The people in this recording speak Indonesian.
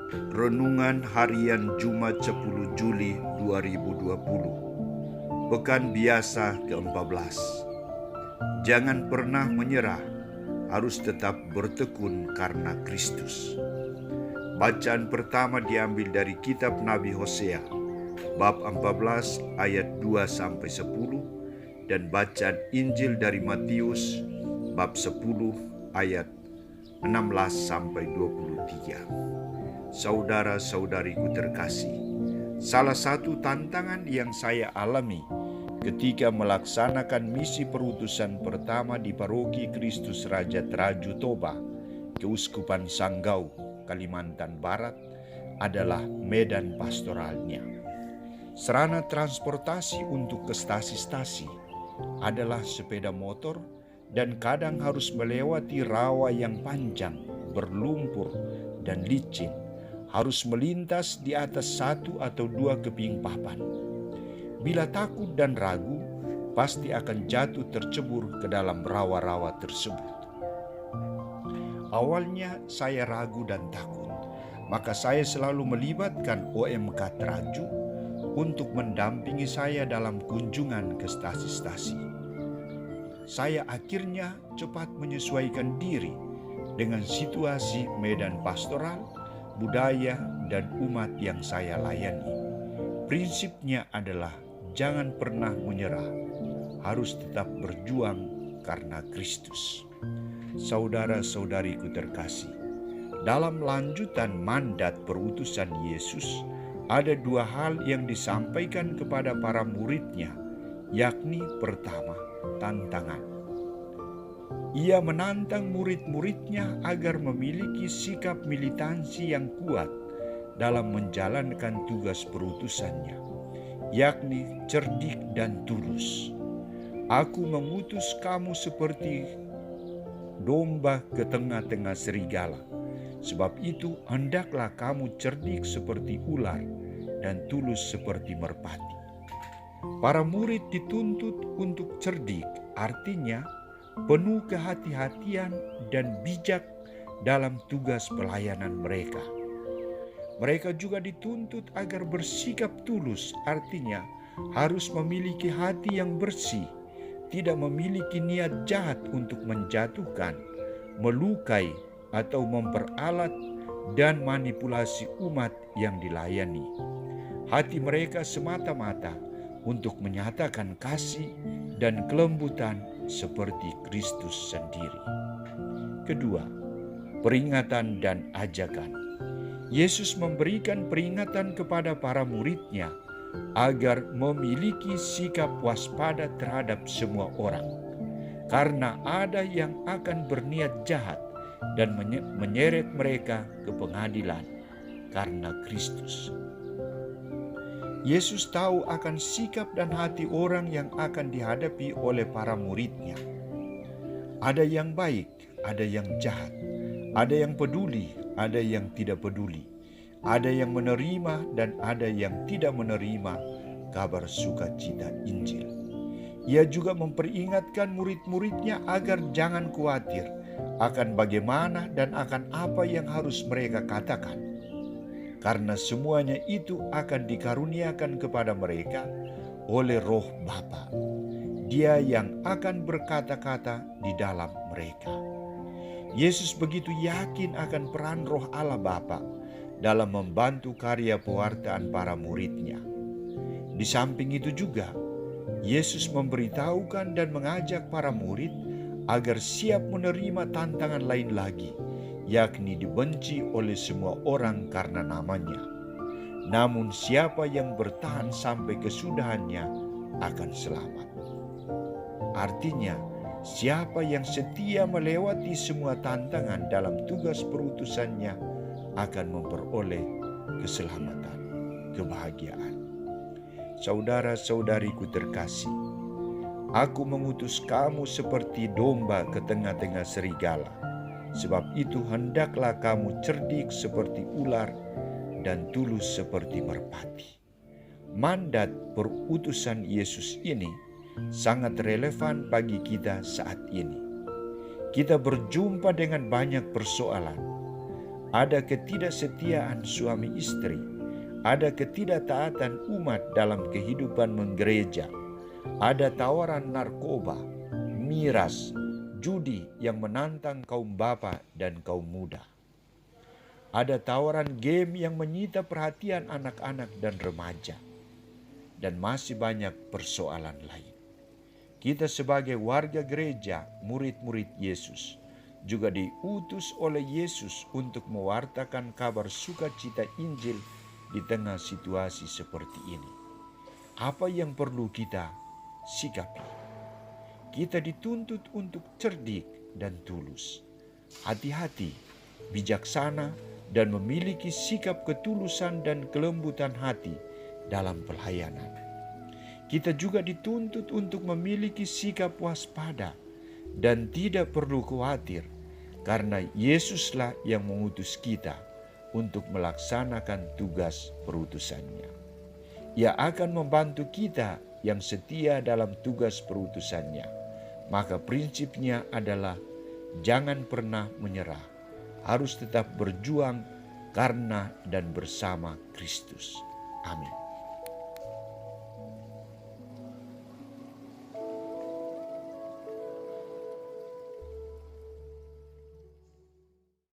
Renungan Harian Jumat 10 Juli 2020. Pekan Biasa ke-14. Jangan pernah menyerah, harus tetap bertekun karena Kristus. Bacaan pertama diambil dari kitab Nabi Hosea, bab 14 ayat 2-10, dan bacaan Injil dari Matius, bab 10 ayat 16-23. Saudara-saudariku terkasih, salah satu tantangan yang saya alami ketika melaksanakan misi perutusan pertama di Paroki Kristus Raja Traju Toba, Keuskupan Sanggau, Kalimantan Barat, adalah medan pastoralnya. Sarana transportasi untuk ke stasi-stasi adalah sepeda motor dan kadang harus melewati rawa yang panjang, berlumpur, dan licin. Harus melintas di atas 1 atau 2 keping papan. Bila takut dan ragu, pasti akan jatuh tercebur ke dalam rawa-rawa tersebut. Awalnya saya ragu dan takut, maka saya selalu melibatkan OMK Traju untuk mendampingi saya dalam kunjungan ke stasi-stasi. Saya akhirnya cepat menyesuaikan diri dengan situasi medan pastoral, budaya, dan umat yang saya layani. Prinsipnya adalah jangan pernah menyerah, harus tetap berjuang karena Kristus. Saudara-saudariku terkasih, dalam lanjutan mandat perutusan Yesus, ada 2 hal yang disampaikan kepada para muridnya, yakni pertama, tantangan. Ia menantang murid-muridnya agar memiliki sikap militansi yang kuat dalam menjalankan tugas perutusannya, yakni cerdik dan tulus. Aku mengutus kamu seperti domba ke tengah-tengah serigala. Sebab itu hendaklah kamu cerdik seperti ular dan tulus seperti merpati. Para murid dituntut untuk cerdik, artinya penuh kehati-hatian dan bijak dalam tugas pelayanan mereka. Mereka juga dituntut agar bersikap tulus, artinya harus memiliki hati yang bersih, tidak memiliki niat jahat untuk menjatuhkan, melukai, atau memperalat dan manipulasi umat yang dilayani. Hati mereka semata-mata untuk menyatakan kasih dan kelembutan seperti Kristus sendiri. Kedua, peringatan dan ajakan. Yesus memberikan peringatan kepada para muridnya agar memiliki sikap waspada terhadap semua orang, karena ada yang akan berniat jahat dan menyeret mereka ke pengadilan karena Kristus. Yesus tahu akan sikap dan hati orang yang akan dihadapi oleh para muridnya. Ada yang baik, ada yang jahat, ada yang peduli, ada yang tidak peduli, ada yang menerima dan ada yang tidak menerima kabar sukacita Injil. Ia juga memperingatkan murid-muridnya agar jangan khawatir akan bagaimana dan akan apa yang harus mereka katakan, karena semuanya itu akan dikaruniakan kepada mereka oleh Roh Bapa. Dia yang akan berkata-kata di dalam mereka. Yesus begitu yakin akan peran Roh Allah Bapa dalam membantu karya pewartaan para muridnya. Di samping itu juga, Yesus memberitahukan dan mengajak para murid agar siap menerima tantangan lain lagi, yakni dibenci oleh semua orang karena namanya. Namun siapa yang bertahan sampai kesudahannya akan selamat. Artinya, siapa yang setia melewati semua tantangan dalam tugas perutusannya akan memperoleh keselamatan, kebahagiaan. Saudara-saudariku terkasih, aku mengutus kamu seperti domba ke tengah-tengah serigala. Sebab itu hendaklah kamu cerdik seperti ular dan tulus seperti merpati. Mandat perutusan Yesus ini sangat relevan bagi kita saat ini. Kita berjumpa dengan banyak persoalan. ada ketidaksetiaan suami istri, ada ketidaktaatan umat dalam kehidupan menggereja, ada tawaran narkoba, miras, judi yang menantang kaum bapa dan kaum muda. Ada tawaran game yang menyita perhatian anak-anak dan remaja. Dan masih banyak persoalan lain. Kita sebagai warga gereja, murid-murid Yesus, juga diutus oleh Yesus untuk mewartakan kabar sukacita Injil di tengah situasi seperti ini. Apa yang perlu kita sikapi? Kita dituntut untuk cerdik dan tulus, hati-hati, bijaksana, dan memiliki sikap ketulusan dan kelembutan hati dalam pelayanan. Kita juga dituntut untuk memiliki sikap waspada dan tidak perlu khawatir, karena Yesuslah yang mengutus kita untuk melaksanakan tugas perutusannya. Ia akan membantu kita yang setia dalam tugas perutusannya. Maka prinsipnya adalah jangan pernah menyerah, harus tetap berjuang karena dan bersama Kristus. Amin.